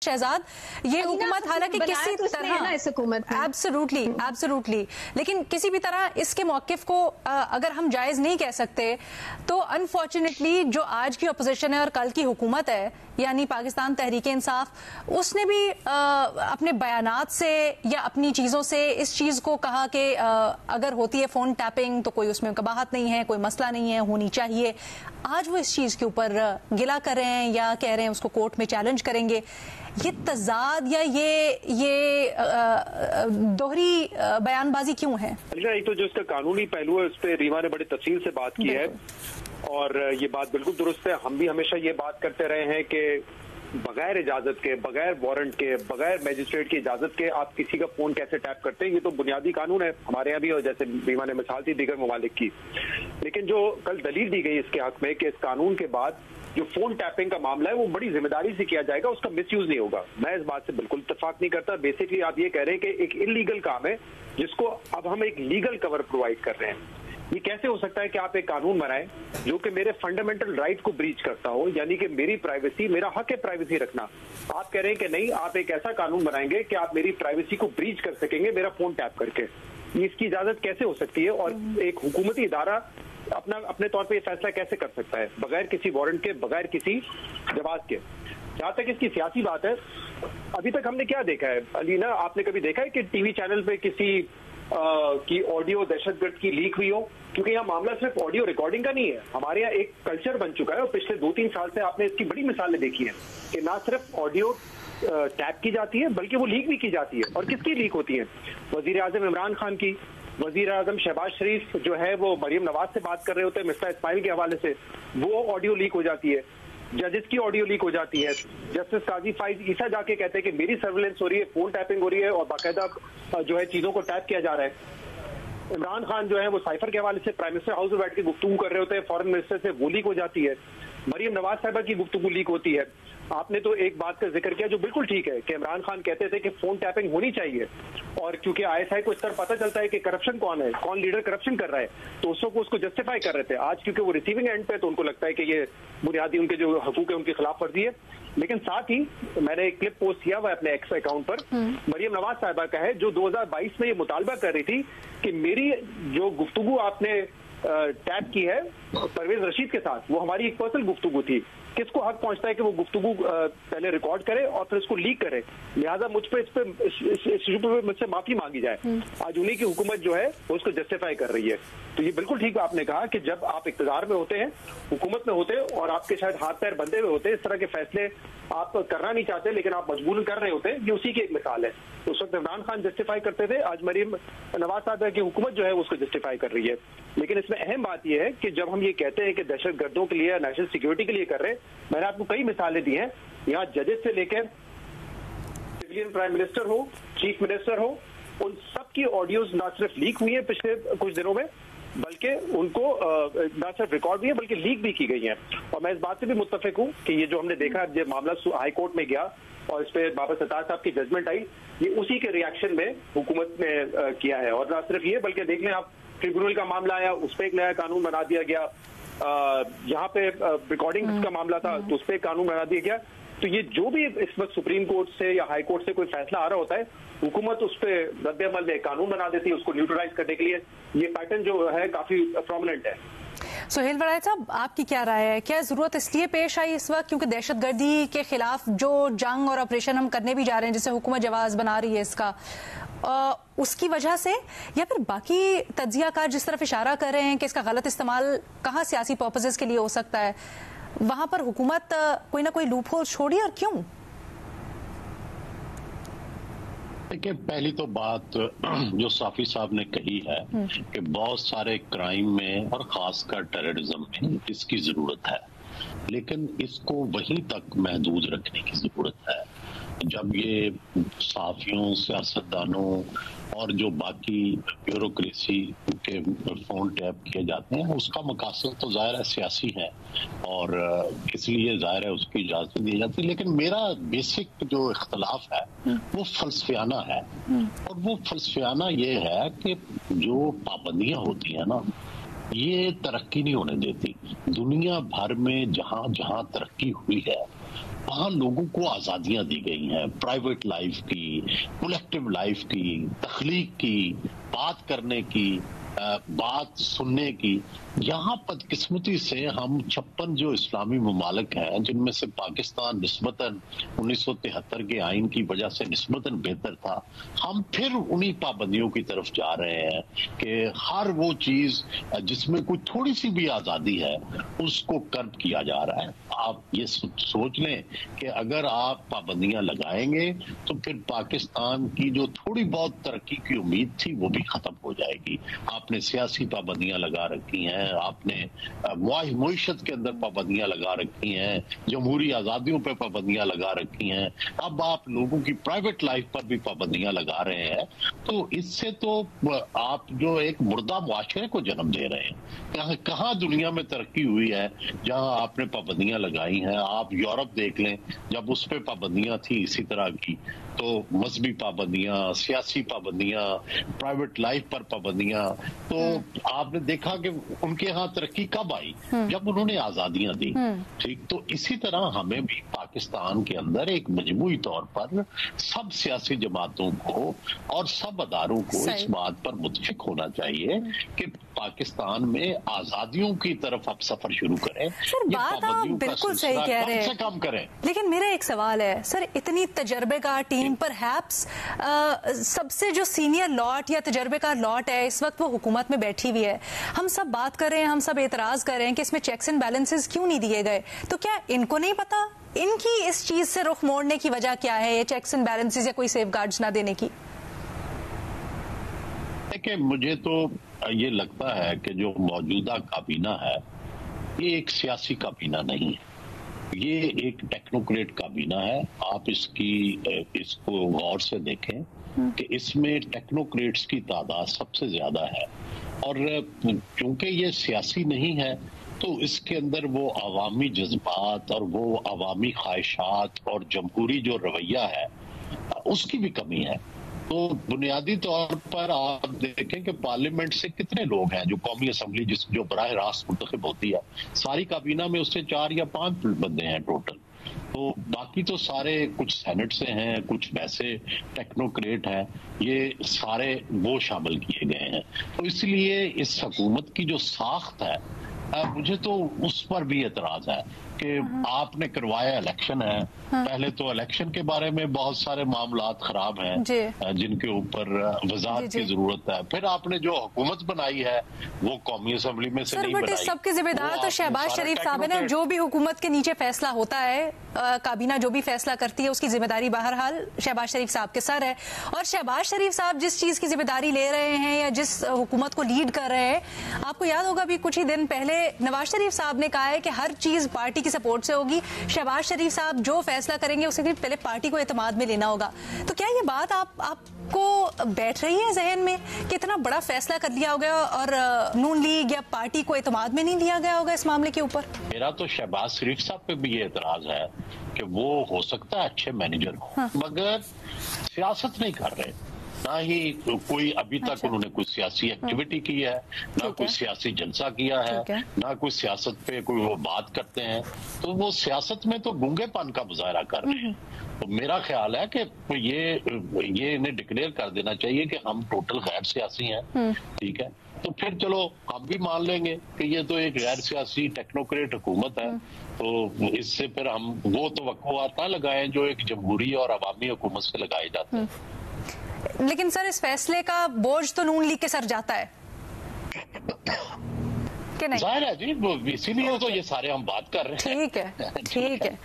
شہزاد یہ حکومت حالانکہ کسی طرح ایبسولوٹلی لیکن کسی بھی طرح اس کے موقف کو اگر ہم جائز نہیں کہہ سکتے تو انفارچونیٹلی جو آج کی اپوزیشن ہے اور کل کی حکومت ہے یعنی پاکستان تحریک انصاف اس نے بھی اپنے بیانات سے یا اپنی چیزوں سے اس چیز کو کہا کہ اگر ہوتی ہے فون ٹیپنگ تو کوئی اس میں قباحت نہیں ہے, کوئی مسئلہ نہیں ہے, ہونی چاہیے. آج وہ اس چیز کے اوپر گلا کر رہے ہیں یا کہہ رہے ہیں اس کو کورٹ میں چیلنج کریں گے. یہ تضاد یا یہ دوہری بیان بازی کیوں ہے؟ ایک تو جو اس کا قانونی پہلو ہے اس پہ ریما نے بڑی تفصیل سے بات کی ہے اور یہ بات بالکل درست ہے. ہم بھی ہمیشہ یہ بات کرتے رہے ہیں کہ بغیر اجازت کے, بغیر وارنٹ کے, بغیر میجسٹریٹ کی اجازت کے آپ کسی کا فون کیسے ٹیپ کرتے ہیں, یہ تو بنیادی قانون ہے ہمارے یہاں بھی, اور جیسے ریما نے مثال دی دیگر ممالک کی. لیکن جو کل دلیل دی گئی اس کے حق میں کہ اس قانون کے بعد جو فون ٹیپنگ کا معاملہ ہے وہ بڑی ذمہ داری سے کیا جائے گا, اس کا مس یوز نہیں ہوگا, میں اس بات سے بالکل اتفاق نہیں کرتا. بیسکلی آپ یہ کہہ رہے ہیں کہ ایک انلیگل کام ہے جس کو اب ہم ایک لیگل کور پرووائڈ کر رہے ہیں. یہ کیسے ہو سکتا ہے کہ آپ ایک قانون بنائیں جو کہ میرے فنڈامنٹل رائٹ کو بریچ کرتا ہو, یعنی کہ میری پرائیویسی, میرا حق ہے پرائیویسی رکھنا. آپ کہہ رہے ہیں کہ نہیں, آپ ایک ایسا قانون بنائیں گے کہ آپ میری پرائیویسی کو بریچ کر سکیں گے میرا فون ٹیپ کر کے. اس کی اجازت کیسے ہو سکتی ہے؟ اور ایک حکومتی ادارہ اپنے طور پہ یہ فیصلہ کیسے کر سکتا ہے بغیر کسی وارنٹ کے, بغیر کسی جواز کے؟ جہاں تک اس کی سیاسی بات ہے, ابھی تک ہم نے کیا دیکھا ہے علینا, آپ نے کبھی دیکھا ہے کہ ٹی وی چینل پہ کسی کی آڈیو دہشت گرد کی لیک ہوئی ہو؟ کیونکہ یہاں معاملہ صرف آڈیو ریکارڈنگ کا نہیں ہے, ہمارے یہاں ایک کلچر بن چکا ہے اور پچھلے 2-3 سال سے آپ نے اس کی بڑی مثالیں دیکھی ہیں کہ نہ صرف آڈیو ٹیپ کی جاتی ہے بلکہ وہ لیک بھی کی جاتی ہے. اور کس کی لیک ہوتی ہے؟ وزیر اعظم عمران خان کی, وزیر اعظم شہباز شریف جو ہے وہ مریم نواز سے بات کر رہے ہوتے ہیں مسٹر اسماعیل کے حوالے سے, وہ آڈیو لیک ہو جاتی ہے. ججز کی آڈیو لیک ہو جاتی ہے. جسٹس قاضی فائز عیسیٰ جا کے کہتے ہیں کہ میری سرویلنس ہو رہی ہے, فون ٹیپنگ ہو رہی ہے اور باقاعدہ جو ہے چیزوں کو ٹیپ کیا جا رہا ہے. عمران خان جو ہے وہ سائفر کے حوالے سے پرائم منسٹر ہاؤس میں بیٹھ کے گفتگو کر رہے ہوتے ہیں, فارن منسٹر سے وہ لیک ہو جاتی ہے. مریم نواز صاحبہ کی گفتگو لیک ہوتی ہے. آپ نے تو ایک بات کا ذکر کیا جو بالکل ٹھیک ہے کہ عمران خان کہتے تھے کہ فون ٹیپنگ ہونی چاہیے, اور کیونکہ ISI کو اس طرح پتہ چلتا ہے کہ کرپشن کون ہے, کون لیڈر کرپشن کر رہا ہے, تو اس کو اس کو جسٹیفائی کر رہے تھے. آج کیونکہ وہ ریسیونگ اینڈ پہ تو ان کو لگتا ہے کہ یہ بنیادی ان کے جو حقوق ہے ان کی خلاف ورزی ہے. لیکن ساتھ ہی میں نے ایک کلپ پوسٹ کیا ہوا ہے اپنے ایکس اکاؤنٹ پر, مریم نواز صاحبہ کا ہے, جو 2022 میں یہ مطالبہ کر رہی تھی کہ میری جو گفتگو آپ نے ٹیپ کی ہے پرویز رشید کے ساتھ, وہ ہماری ایک پرسنل گفتگو تھی. کس کو حق پہنچتا ہے کہ وہ گفتگو پہلے ریکارڈ کرے اور پھر اس کو لیک کرے؟ لہٰذا مجھ پہ اس ایشو پہ مجھ سے معافی مانگی جائے. آج انہیں کی حکومت جو ہے وہ اس کو جسٹیفائی کر رہی ہے. تو یہ بالکل ٹھیک آپ نے کہا کہ جب آپ اقتدار میں ہوتے ہیں, حکومت میں ہوتے ہیں, اور آپ کے شاید ہاتھ پیر بندھے ہوئے ہوتے ہیں, اس طرح کے فیصلے آپ کرنا نہیں چاہتے لیکن آپ مجبور کر رہے ہوتے ہیں, یہ اسی کی ایک مثال ہے. اس وقت عمران خان جسٹیفائی کرتے تھے, آج مریم نواز صاحبہ کی حکومت جو ہے اس کو جسٹیفائی کر رہی ہے. لیکن اس میں اہم بات یہ ہے کہ جب ہم یہ کہتے ہیں کہ دہشت گردوں کے لیے, نیشنل سیکورٹی کے لیے کر رہے ہیں, میں نے آپ کو کئی مثالیں دی ہیں یہاں, ججز سے لے کر سویلین پرائم منسٹر ہو, چیف منسٹر ہو, ان سب کی آڈیوز نہ صرف لیک ہوئی ہیں پچھلے کچھ دنوں میں, بلکہ ان کو نہ صرف ریکارڈ بھی ہے بلکہ لیک بھی کی گئی ہیں. اور میں اس بات سے بھی متفق ہوں کہ یہ جو ہم نے دیکھا جب معاملہ ہائی کورٹ میں گیا اور اس پہ بابا ستار صاحب کی ججمنٹ آئی, یہ اسی کے ریئیکشن میں حکومت نے کیا ہے. اور نہ صرف یہ بلکہ دیکھ لیں آپ, ٹریبونل کا معاملہ آیا, اس پہ ایک نیا قانون بنا دیا گیا. یہاں پہ ریکارڈنگ کا معاملہ تھا تو اس پہ قانون بنا دیا گیا. تو یہ جو بھی اس وقت سپریم کورٹ سے یا ہائی کورٹ سے کوئی فیصلہ آ رہا ہوتا ہے, حکومت اس پہ رد عمل میں قانون بنا دیتی ہے اس کو نیوٹرلائز کرنے کے لیے. یہ پیٹرن جو ہے کافی پرومیننٹ ہے. سہیل وڑائے صاحب, آپ کی کیا رائے ہے؟ کیا ضرورت اس لیے پیش آئی اس وقت کیونکہ دہشت گردی کے خلاف جو جنگ اور آپریشن ہم کرنے بھی جا رہے ہیں, جسے حکومت جواز بنا رہی ہے اس کا, اس کی وجہ سے, یا پھر باقی تجزیہ کار جس طرف اشارہ کر رہے ہیں کہ اس کا غلط استعمال کہاں سیاسی پرپزز کے لیے ہو سکتا ہے, وہاں پر حکومت کوئی نہ کوئی لوپ ہول چھوڑی, اور کیوں؟ دیکھیں, پہلی تو بات جو صافی صاحب نے کہی ہے کہ بہت سارے کرائم میں اور خاص کر ٹیررزم میں اس کی ضرورت ہے, لیکن اس کو وہیں تک محدود رکھنے کی ضرورت ہے. جب یہ صحافیوں, سیاستدانوں اور جو باقی بیوروکریسی کے فون ٹیپ کیے جاتے ہیں, اس کا مقاصد تو ظاہر ہے سیاسی ہے اور اس لیے ظاہر ہے اس کی اجازت دی جاتی ہے. لیکن میرا بیسک جو اختلاف ہے وہ فلسفیانہ ہے, اور وہ فلسفیانہ یہ ہے کہ جو پابندیاں ہوتی ہیں نا, یہ ترقی نہیں ہونے دیتی. دنیا بھر میں جہاں جہاں ترقی ہوئی ہے وہاں لوگوں کو آزادیاں دی گئی ہیں، پرائیویٹ لائف کی، کلیکٹیو لائف کی، تخلیق کی، بات کرنے کی، بات سننے کی. یہاں بدقسمتی سے ہم 56 جو اسلامی ممالک ہیں جن میں سے پاکستان نسبتاً 1973 کے آئین کی وجہ سے نسبتاً بہتر تھا، ہم پھر انہی پابندیوں کی طرف جا رہے ہیں کہ ہر وہ چیز جس میں کوئی تھوڑی سی بھی آزادی ہے اس کو کرب کیا جا رہا ہے. آپ یہ سوچ لیں کہ اگر آپ پابندیاں لگائیں گے تو پھر پاکستان کی جو تھوڑی بہت ترقی کی امید تھی وہ بھی ختم ہو جائے گی. آپ نے سیاسی پابندیاں لگا رکھی ہیں، آپ نے معیشت کے اندر پابندیاں لگا رکھی ہیں، جمہوری آزادیوں پہ پابندیاں لگا رکھی ہیں، اب آپ لوگوں کی پرائیویٹ لائف پر بھی پابندیاں لگا رہے ہیں. تو اس سے تو آپ جو ایک مردہ معاشرے کو جنم دے رہے ہیں. کہاں دنیا میں ترقی ہوئی ہے جہاں آپ نے پابندیاں لگائی ہیں؟ آپ یورپ دیکھ لیں، جب اس پہ پابندیاں تھی اسی طرح کی، تو مذہبی پابندیاں، سیاسی پابندیاں، پرائیویٹ لائف پر پابندیاں، تو آپ نے دیکھا کہ ان کے ہاں ترقی کب آئی؟ جب انہوں نے آزادیاں دی. ٹھیک، تو اسی طرح ہمیں بھی پاکستان کے اندر ایک مجموعی طور پر سب سیاسی جماعتوں کو اور سب اداروں کو اس بات پر متفق ہونا چاہیے کہ پاکستان میں آزادیوں کی طرف اب سفر شروع کریں. سر بات آپ بالکل صحیح کہہ رہے ہیں، کم کریں. لیکن میرا ایک سوال ہے سر، اتنی تجربے کار ٹیم پر ہیپس سب سے جو سینئر لاٹ یا تجربے کار لاٹ ہے اس وقت وہ حکومت میں بیٹھی ہوئی ہے، ہم سب بات کر رہے ہیں، ہم سب اعتراض کر رہے ہیں کہ اس میں چیکس اینڈ بیلنسز کیوں نہیں دیے گئے، تو کیا ان کو نہیں پتا ان کی اس چیز سے رخ موڑنے کی وجہ کیا ہے، یہ چیکس اینڈ بیلنسز یا کوئی سیف گارڈز نہ دینے کی؟ کہ مجھے تو یہ لگتا ہے کہ جو موجودہ کابینہ ہے یہ ایک سیاسی کابینہ نہیں ہے، یہ ایک ٹیکنوکریٹ کابینہ ہے. آپ اس کو غور سے دیکھیں کہ اس میں ٹیکنوکریٹس کی تعداد سب سے زیادہ ہے، اور چونکہ یہ سیاسی نہیں ہے تو اس کے اندر وہ عوامی جذبات اور وہ عوامی خواہشات اور جمہوری جو رویہ ہے اس کی بھی کمی ہے. تو بنیادی طور پر آپ دیکھیں کہ پارلیمنٹ سے کتنے لوگ ہیں، جو قومی اسمبلی جو براہ راست منتخب ہوتی ہے، ساری کابینہ میں اس سے 4 یا 5 بندے ہیں ٹوٹل. تو باقی تو سارے کچھ سینٹ سے ہیں، کچھ ویسے ٹیکنوکریٹ ہیں، یہ سارے وہ شامل کیے گئے ہیں. تو اس لیے اس حکومت کی جو ساخت ہے مجھے تو اس پر بھی اعتراض ہے کہ آپ نے کروایا الیکشن ہے. پہلے تو الیکشن کے بارے میں بہت سارے معاملات خراب ہیں جن کے اوپر وضاحت کی ضرورت ہے. پھر آپ نے جو حکومت بنائی ہے وہ قومی اسمبلی میں سے نہیں بنائی. سب کے ذمہ دار تو شہباز شریف صاحب ہے نا، جو بھی حکومت کے نیچے فیصلہ ہوتا ہے، کابینہ جو بھی فیصلہ کرتی ہے اس کی ذمہ داری بہرحال شہباز شریف صاحب کے سر ہے. اور شہباز شریف صاحب جس چیز کی ذمہ داری لے رہے ہیں یا جس حکومت کو لیڈ کر رہے ہیں، آپ کو یاد ہوگا بھی کچھ ہی دن پہلے نواز شریف صاحب نے کہا ہے کہ ہر چیز پارٹی کی سپورٹ سے ہوگی. شہباز شریف صاحب جو فیصلہ کریں گے اسے پہلے پارٹی کو اعتماد میں لینا ہوگا. تو کیا یہ بات آپ کو بیٹھ رہی ہے ذہن میں کہ اتنا بڑا فیصلہ کر لیا ہوگا اور نون لیگ یا پارٹی کو اعتماد میں نہیں لیا گیا ہوگا اس معاملے کے اوپر؟ میرا تو شہباز شریف صاحب پہ بھی یہ اعتراض ہے کہ وہ ہو سکتا ہے اچھے مینیجر ہوں مگر سیاست نہیں کر رہے. نہ ہی کوئی ابھی تک انہوں نے کوئی سیاسی ایکٹیویٹی کی ہے، نہ کوئی سیاسی جلسہ کیا ہے، نہ کوئی سیاست پہ کوئی وہ بات کرتے ہیں. تو وہ سیاست میں تو گونگے پن کا مظاہرہ کر رہے ہیں. تو میرا خیال ہے کہ یہ انہیں ڈکلیئر کر دینا چاہیے کہ ہم ٹوٹل غیر سیاسی ہیں. ٹھیک ہے، تو پھر چلو ہم بھی مان لیں گے کہ یہ تو ایک غیر سیاسی ٹیکنوکریٹ حکومت ہے. تو اس سے پھر ہم وہ توقعات نہ لگائیں جو ایک جمہوری اور عوامی حکومت سے لگائے جاتے ہیں. لیکن سر اس فیصلے کا بوجھ تو نون لیگ کے سر جاتا ہے کہ نہیں؟ ظاہر ہے جی، اسی لیے تو یہ سارے ہم بات کر رہے ہیں. ٹھیک ہے.